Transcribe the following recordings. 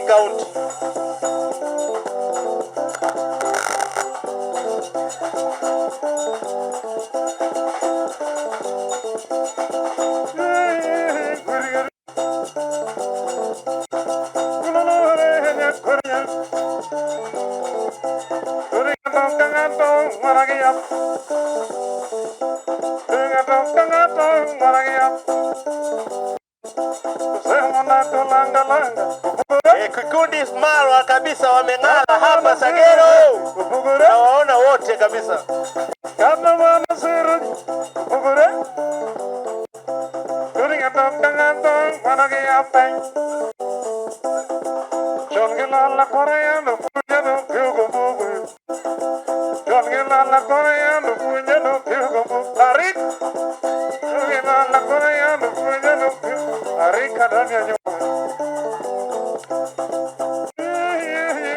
County. Kikundi Marwa kabisa wameng'ala hapa Sagero. Nawaona wote kabisa.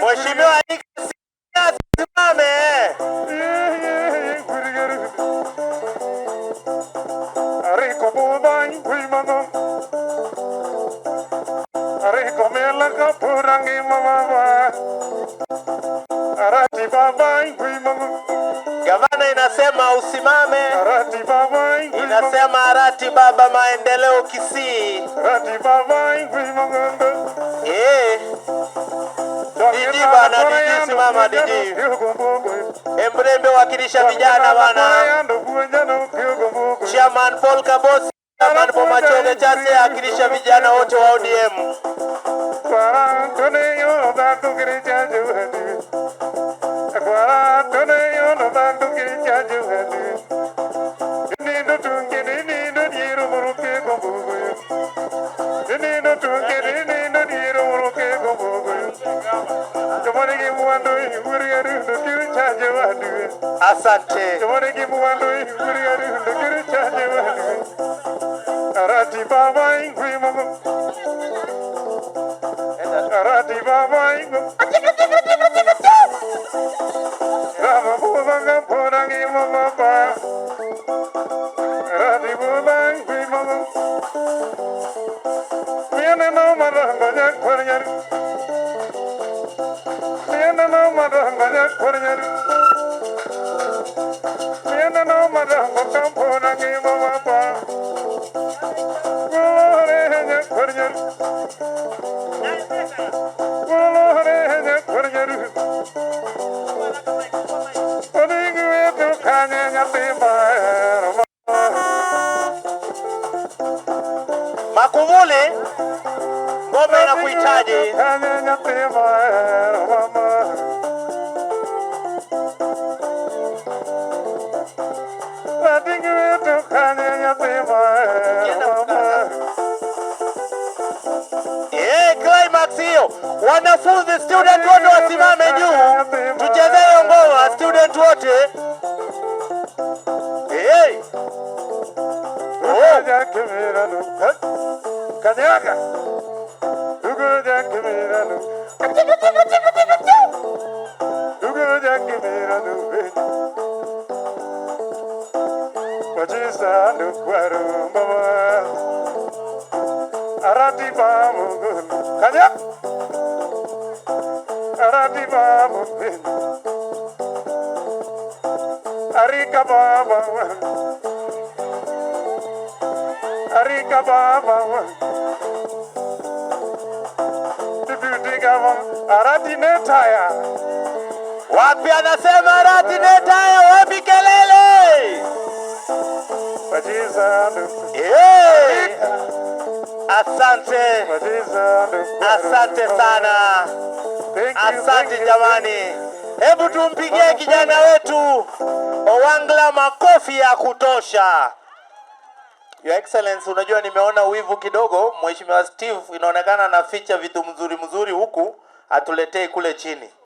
Mheshimiwa simame. Gavana inasema usimame. Inasema arati baba maendeleo Kisii. Diji bana, Diji simama Diji. Embrembe wakilisha vijana bana. Chairman Paul Kabosi, Chairman Bomachole Chase akilisha vijana wote wa ODM. Asante. Makuvuli ngome na kuhitaji. Climax hiyo. Wanafunzi student wote wasimame juu. Tuchezee ngoma student wote. Kanyaga. Arika baba Arati netaya. Wapi anasema Arati netaya, wapi kelele? Asante. Asante sana. Asante jamani. Hebu tumpigie kijana wetu Owangla makofi ya kutosha. Your Excellency, unajua nimeona wivu kidogo. Mheshimiwa Steve inaonekana anaficha vitu mzuri huku, atuletee kule chini.